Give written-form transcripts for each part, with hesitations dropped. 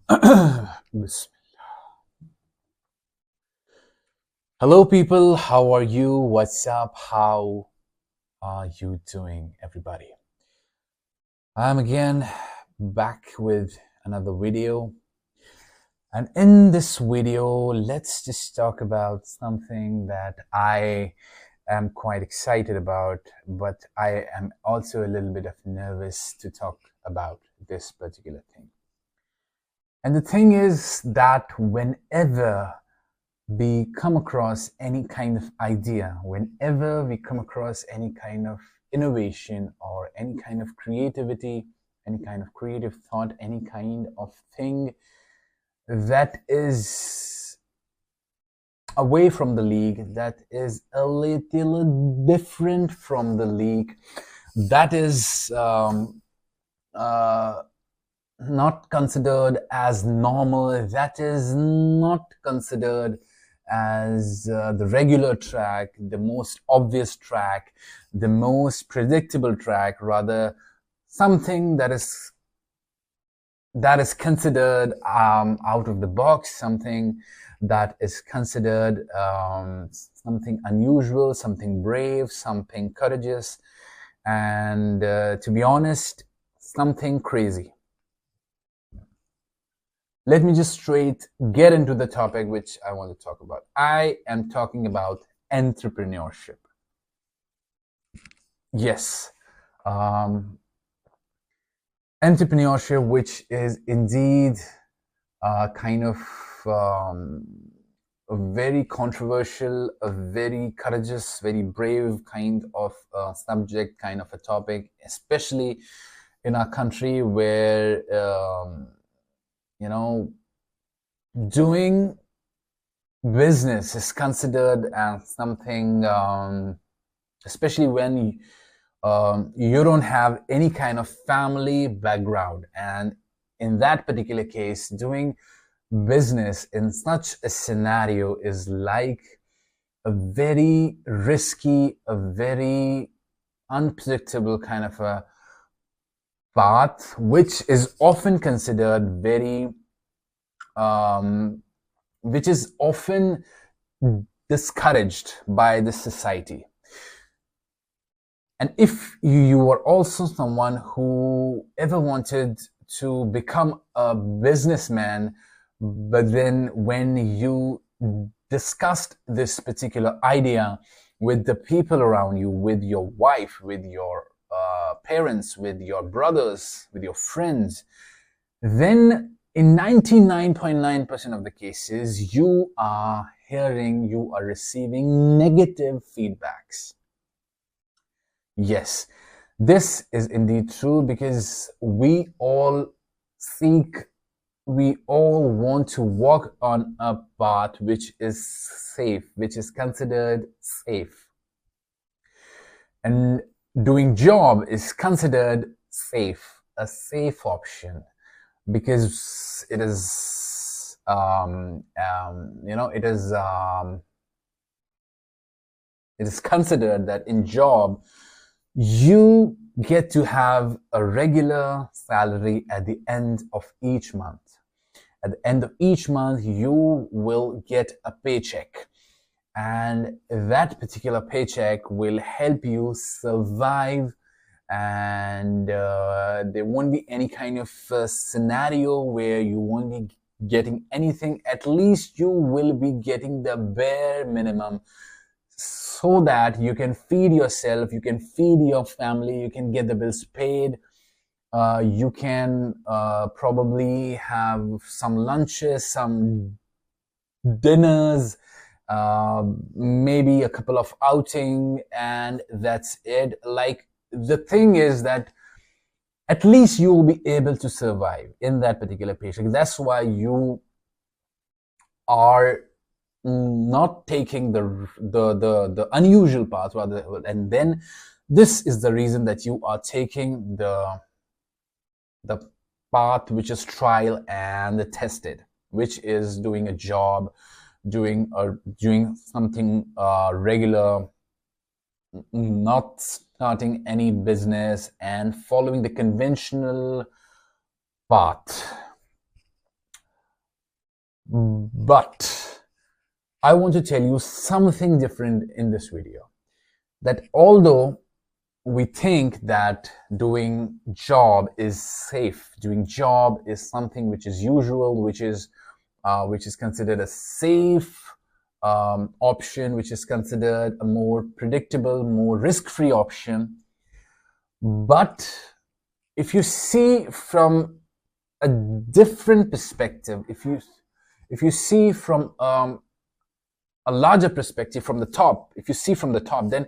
Bismillah. Hello, people. How are you? What's up? How are you doing, everybody? I'm again back with another video. And in this video, let's just talk about something that I am quite excited about, but I am also a little bit of nervous to talk about this particular thing. And the thing is that whenever we come across any kind of idea, whenever we come across any kind of innovation or any kind of creativity, any kind of creative thought, any kind of thing that is away from the league, that is a little different from the league, that is not considered as normal, that is not considered as the regular track, the most obvious track, the most predictable track, rather something that is considered out of the box, something that is considered something unusual, something brave, something courageous, and to be honest, something crazy. Let me just straight get into the topic which I want to talk about. I am talking about entrepreneurship. Yes, entrepreneurship, which is indeed kind of a very controversial, a very courageous, very brave kind of subject, kind of a topic, especially in our country where doing business is considered as something, especially when you don't have any kind of family background. And in that particular case, doing business in such a scenario is like a very risky, a very unpredictable kind of a path, which is often considered very, which is often discouraged by the society. And if you are also someone who ever wanted to become a businessman, but then when you discussed this particular idea with the people around you, with your wife, with your parents, with your brothers, with your friends, then in 99.9% of the cases, you are receiving negative feedbacks. Yes, this is indeed true, because we all want to walk on a path which is safe, which is considered safe. And doing job is considered safe, a safe option, because it is, it is considered that in job, you get to have a regular salary at the end of each month. At the end of each month, you will get a paycheck. And that particular paycheck will help you survive, and there won't be any kind of scenario where you won't be getting anything. At least you will be getting the bare minimum, so that you can feed yourself, you can feed your family, you can get the bills paid, you can probably have some lunches, some dinners, maybe a couple of outing, and that's it. Like, the thing is that at least you will be able to survive in that particular paycheck. That's why you are not taking the unusual path, rather, and then this is the reason that you are taking the path which is trial and tested, which is doing a job, doing something regular, not starting any business and following the conventional path. But I want to tell you something different in this video. That although we think that doing job is safe, doing job is something which is usual, which is considered a safe option, which is considered a more predictable, more risk-free option. But if you see from a different perspective, if you see from a larger perspective, from the top, if you see from the top, then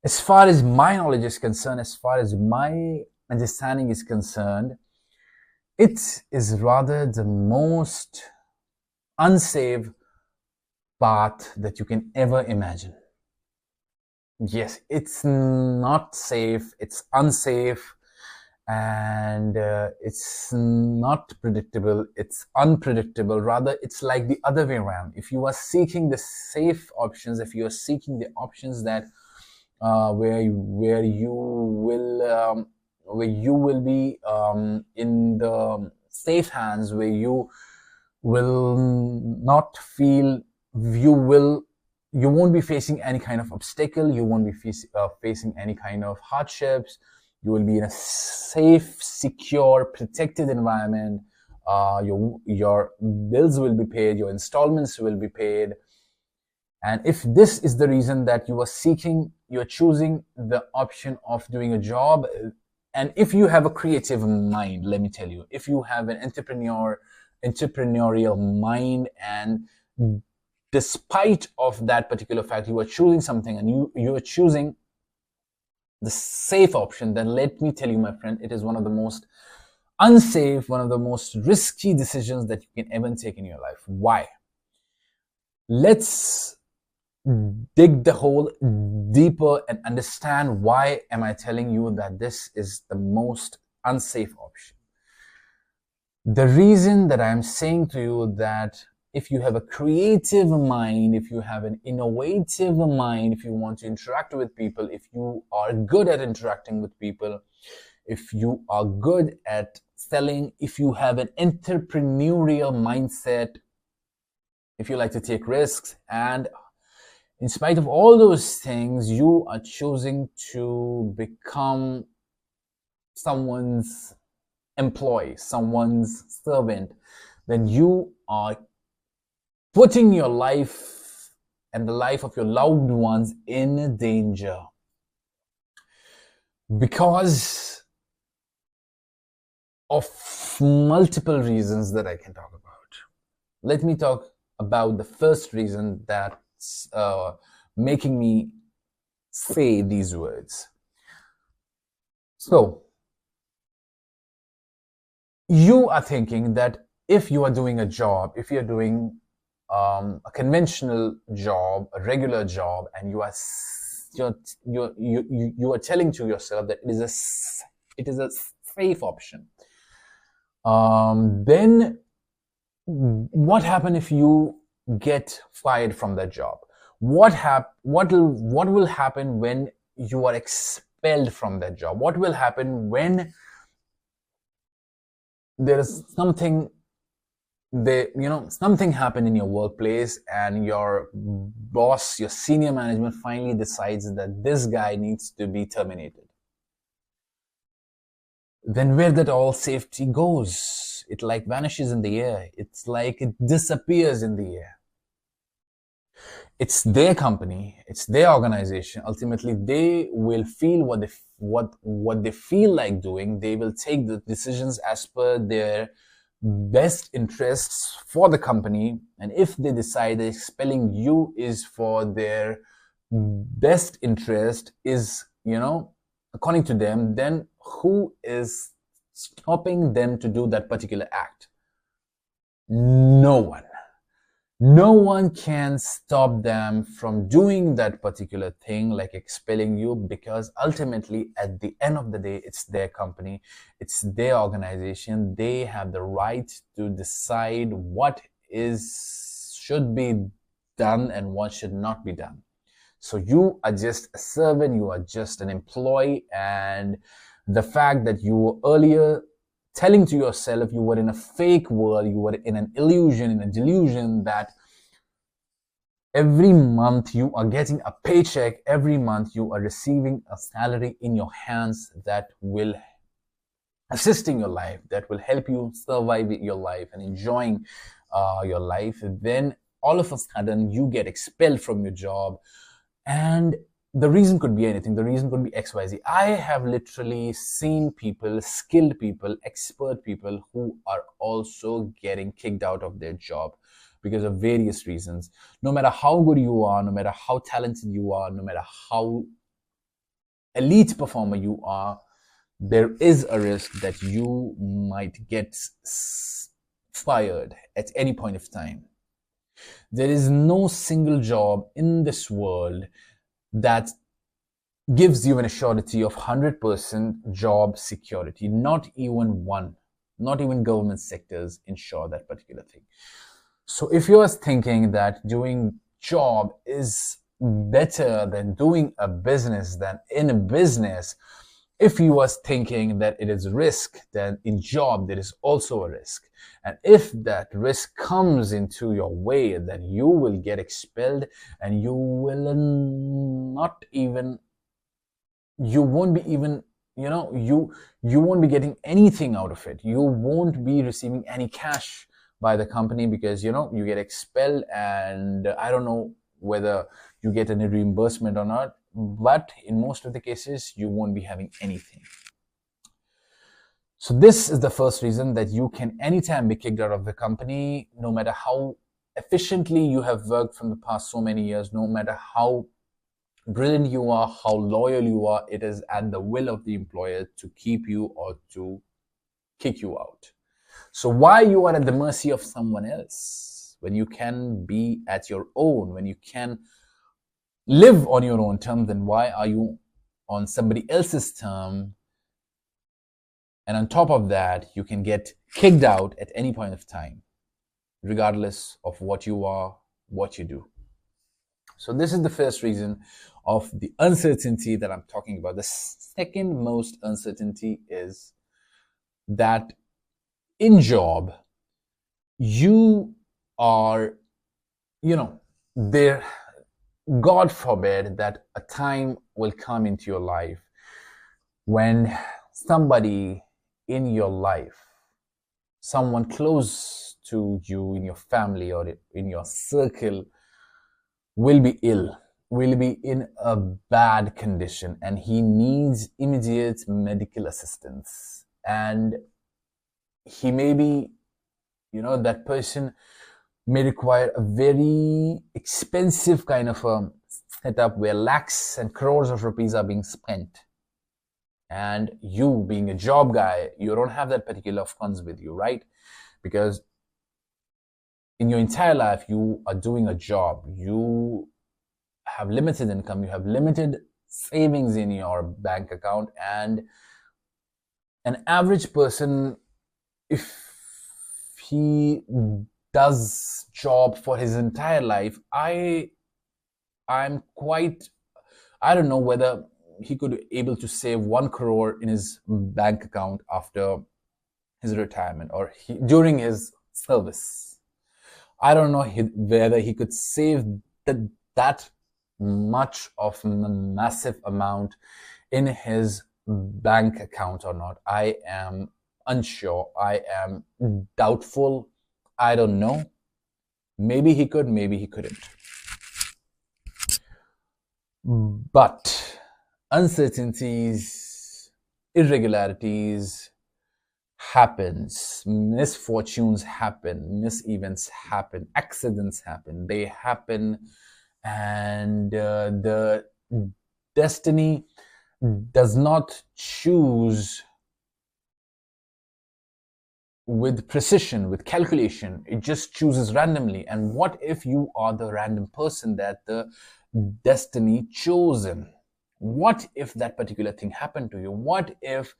as far as my knowledge is concerned, as far as my understanding is concerned, it is rather the most unsafe path that you can ever imagine. Yes, it's not safe, it's unsafe, and it's not predictable, it's unpredictable. Rather, it's like the other way around. If you are seeking the safe options, if you are seeking the options that where you will be in the safe hands, where you will not feel, you won't be facing any kind of obstacle, you won't be facing any kind of hardships, you will be in a safe, secure, protected environment. Your bills will be paid, your installments will be paid. And if this is the reason that you are seeking, you're choosing the option of doing a job, and if you have a creative mind, let me tell you, if you have an entrepreneurial mind, and despite of that particular fact, you are choosing something, and you are choosing the safe option, then let me tell you, my friend, it is one of the most unsafe, one of the most risky decisions that you can ever take in your life. Why? Let's dig the hole deeper and understand why am I telling you that this is the most unsafe option. The reason that I'm saying to you that if you have a creative mind, if you have an innovative mind, if you want to interact with people, if you are good at interacting with people, if you are good at selling, if you have an entrepreneurial mindset, if you like to take risks, and in spite of all those things, you are choosing to become someone's employee, someone's servant, then you are putting your life and the life of your loved ones in danger. Because of multiple reasons that I can talk about. Let me talk about the first reason that's making me say these words. So, you are thinking that if you are doing a job, if you're doing a conventional job, a regular job, and you are telling to yourself that it is a safe option, then what happens if you get fired from that job? What will happen when you are expelled from that job? What will happen when there is something happened in your workplace, and your boss, your senior management finally decides that this guy needs to be terminated? Then where that all safety goes? It like vanishes in the air. It's like it disappears in the air. It's their company, it's their organization. Ultimately, they will feel what they feel like doing. They will take the decisions as per their best interests for the company. And if they decide that expelling you is for their best interest, is, according to them, then who is stopping them to do that particular act? No one. No one can stop them from doing that particular thing, like expelling you, because ultimately, at the end of the day, it's their company, it's their organization. They have the right to decide what should be done and what should not be done. So you are just a servant, you are just an employee, and the fact that you were earlier telling to yourself, you were in a fake world, you were in an illusion, in a delusion that every month you are getting a paycheck, every month you are receiving a salary in your hands that will assist in your life, that will help you survive your life and enjoying your life. Then all of a sudden you get expelled from your job, and the reason could be anything. The reason could be XYZ. I have literally seen people, skilled people, expert people who are also getting kicked out of their job because of various reasons. No matter how good you are, no matter how talented you are, no matter how elite performer you are, there is a risk that you might get fired at any point of time. There is no single job in this world that gives you an assurity of 100% job security. Not even one. Not even government sectors ensure that particular thing. So if you're thinking that doing job is better than doing a business, then in a business, if you are thinking that it is risk, then in job there is also a risk. And if that risk comes into your way, then you will get expelled, and you will not even, you won't be even, you won't be getting anything out of it. You won't be receiving any cash by the company because, you get expelled, and I don't know whether you get any reimbursement or not, but in most of the cases, you won't be having anything. So this is the first reason that you can anytime be kicked out of the company, no matter how efficiently you have worked from the past so many years, no matter how brilliant you are, how loyal you are, it is at the will of the employer to keep you or to kick you out. So why you are at the mercy of someone else when you can be at your own, when you can live on your own terms, then why are you on somebody else's term? And on top of that, you can get kicked out at any point of time, regardless of what you are, what you do. So this is the first reason of the uncertainty that I'm talking about. The second most uncertainty is that in job, you are, there, God forbid that a time will come into your life when somebody in your life, someone close to you in your family or in your circle, will be ill, will be in a bad condition, and he needs immediate medical assistance. And he may be, that person may require a very expensive kind of a setup where lakhs and crores of rupees are being spent. And you being a job guy, you don't have that particular funds with you, right? Because in your entire life, you are doing a job. You have limited income. You have limited savings in your bank account. And an average person, if he does job for his entire life, I don't know whether he could be able to save 1 crore in his bank account after his retirement or during his service. I don't know whether he could save that much of a massive amount in his bank account or not. I am unsure. I am doubtful. I don't know. Maybe he could, maybe he couldn't. But uncertainties, irregularities happens, misfortunes happen, misevents happen, accidents happen, they happen, and the destiny does not choose with precision, with calculation. It just chooses randomly. And what if you are the random person that the destiny chosen? What if that particular thing happened to you? What if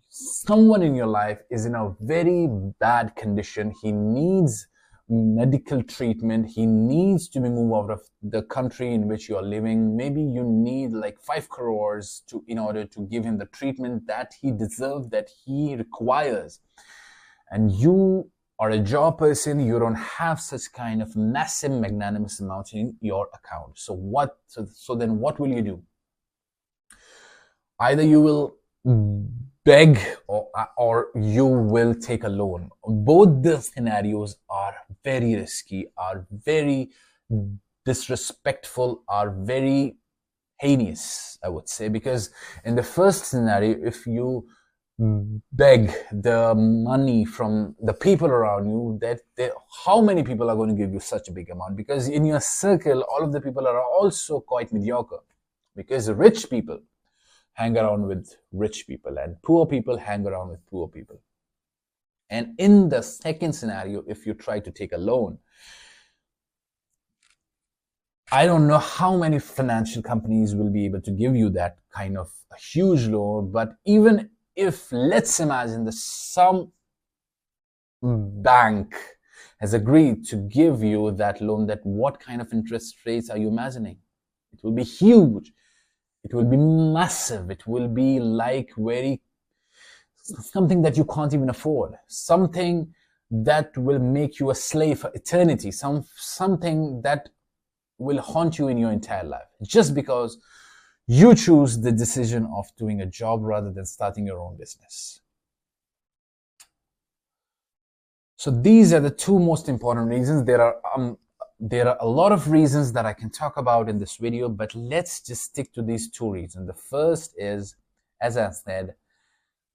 someone in your life is in a very bad condition? He needs medical treatment. He needs to be moved out of the country in which you are living. Maybe you need like 5 crores in order to give him the treatment that he deserves, that he requires. And you are a job person, you don't have such kind of massive magnanimous amount in your account. So then what will you do? Either you will beg or you will take a loan. Both the scenarios are very risky, are very disrespectful, are very heinous, I would say, because in the first scenario, if you beg the money from the people around you, how many people are going to give you such a big amount? Because in your circle, all of the people are also quite mediocre, because rich people hang around with rich people and poor people hang around with poor people. And in the second scenario, if you try to take a loan, I don't know how many financial companies will be able to give you that kind of a huge loan, but even if, let's imagine that some bank has agreed to give you that loan, that what kind of interest rates are you imagining? It will be huge. It will be massive. It will be like something that you can't even afford. Something that will make you a slave for eternity. Something that will haunt you in your entire life. Just because you choose the decision of doing a job rather than starting your own business. So these are the two most important reasons. There are a lot of reasons that I can talk about in this video, but let's just stick to these two reasons. The first is, as I said,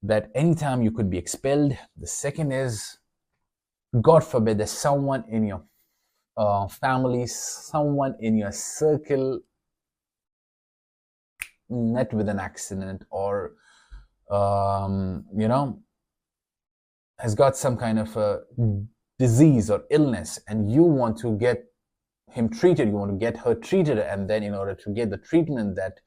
that anytime you could be expelled. The second is, God forbid, there's someone in your family, someone in your circle met with an accident or, has got some kind of a disease or illness, and you want to get him treated, you want to get her treated, and then in order to get the treatment that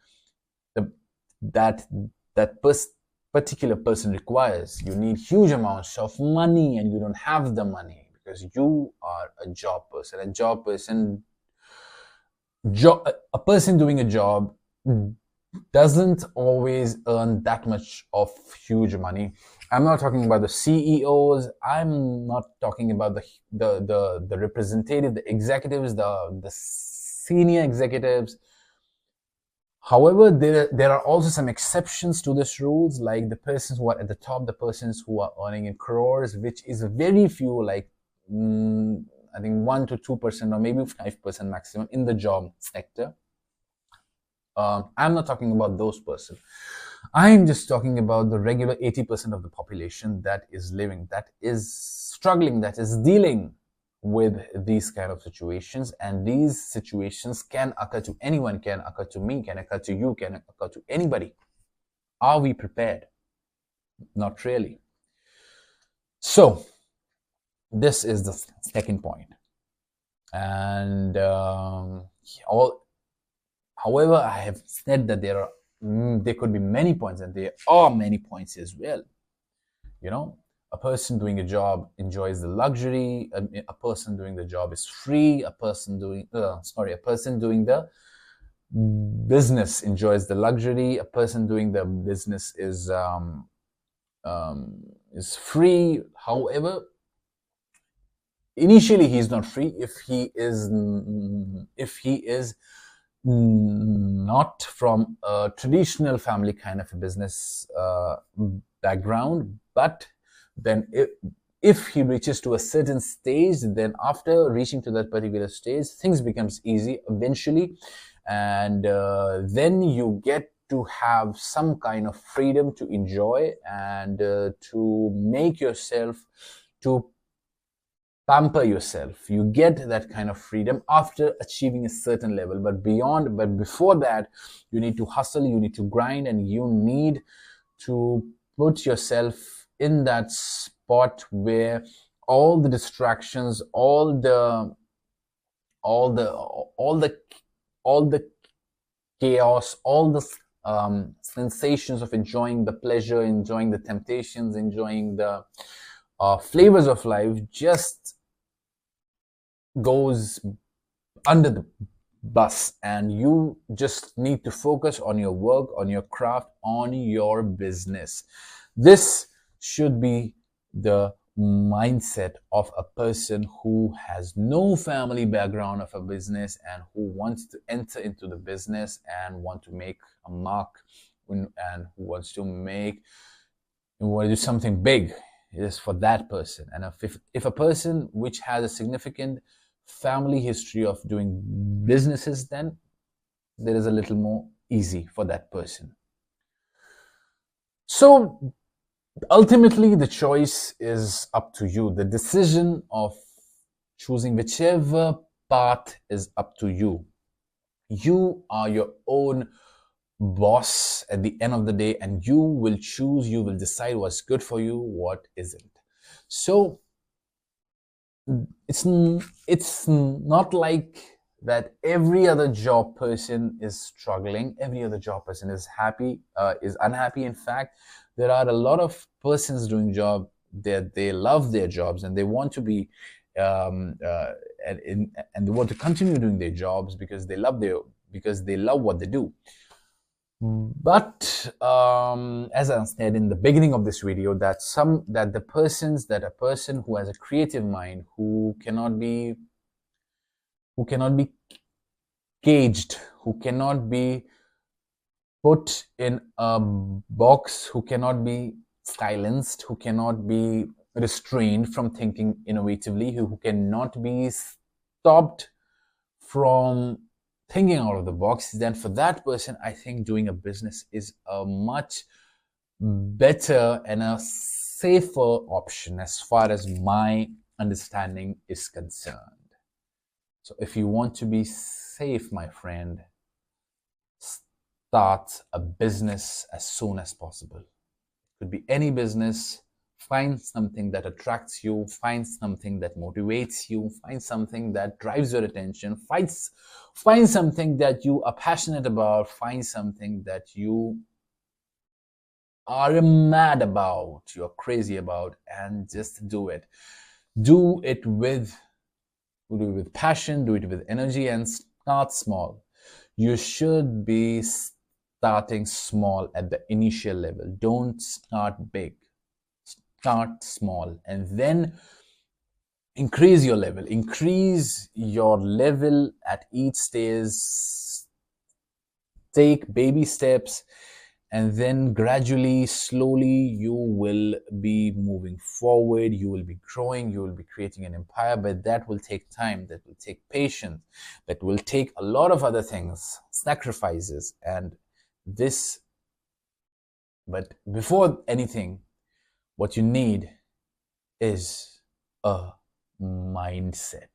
particular person requires, you need huge amounts of money, and you don't have the money because you are a job person. A person doing a job doesn't always earn that much of huge money. I'm not talking about the CEOs. I'm not talking about the representative, the executives, the senior executives. However, there are also some exceptions to this rules, like the persons who are at the top, the persons who are earning in crores, which is very few, like I think 1 to 2% or maybe 5% maximum in the job sector. I'm not talking about those persons. I'm just talking about the regular 80% of the population that is living, that is struggling, that is dealing with these kind of situations. And these situations can occur to anyone, can occur to me, can occur to you, can occur to anybody. Are we prepared? Not really. So this is the second point. And however, I have said that there could be many points, and there are many points as well. A person doing a job enjoys the luxury. A person doing the job is free. A person doing the business enjoys the luxury. A person doing the business is free. However, initially he's not free if he is not from a traditional family kind of a business background. But then if he reaches to a certain stage, then after reaching to that particular stage, things becomes easy eventually, and then you get to have some kind of freedom to enjoy and to make yourself, to pamper yourself. You get that kind of freedom after achieving a certain level, but before that, you need to hustle, you need to grind, and you need to put yourself in that spot where all the distractions, all the chaos, all the sensations of enjoying the pleasure, enjoying the temptations, enjoying the flavors of life just goes under the bus, and you just need to focus on your work, on your craft, on your business. This should be the mindset of a person who has no family background of a business and who wants to enter into the business and want to make a mark, and who wants to do something big. It is for that person. And if a person which has a significant family history of doing businesses, then there is a little more easy for that person. So ultimately, the choice is up to you. The decision of choosing whichever path is up to you. You are your own boss at the end of the day, and you will choose, you will decide what's good for you, what isn't. So it's not like that every other job person is struggling, every other job person is unhappy. In fact, there are a lot of persons doing job that they love their jobs and they want to be and they want to continue doing their jobs because they love what they do. But as I said in the beginning of this video, that a person who has a creative mind, who cannot be caged, who cannot be put in a box, who cannot be silenced, who cannot be restrained from thinking innovatively, who cannot be stopped from thinking out of the box, then for that person, I think doing a business is a much better and a safer option as far as my understanding is concerned. So if you want to be safe, my friend, start a business as soon as possible. It could be any business. Find something that attracts you, find something that motivates you, find something that drives your attention, find something that you are passionate about, find something that you are mad about, you're crazy about, and just do it. Do it with passion, do it with energy, and start small. You should be starting small at the initial level. Don't start big. Start small and then increase your level. Increase your level at each stage. Take baby steps, and then gradually, slowly, you will be moving forward. You will be growing. You will be creating an empire, but that will take time. That will take patience. That will take a lot of other things, sacrifices, and this. But before anything, what you need is a mindset.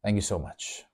Thank you so much.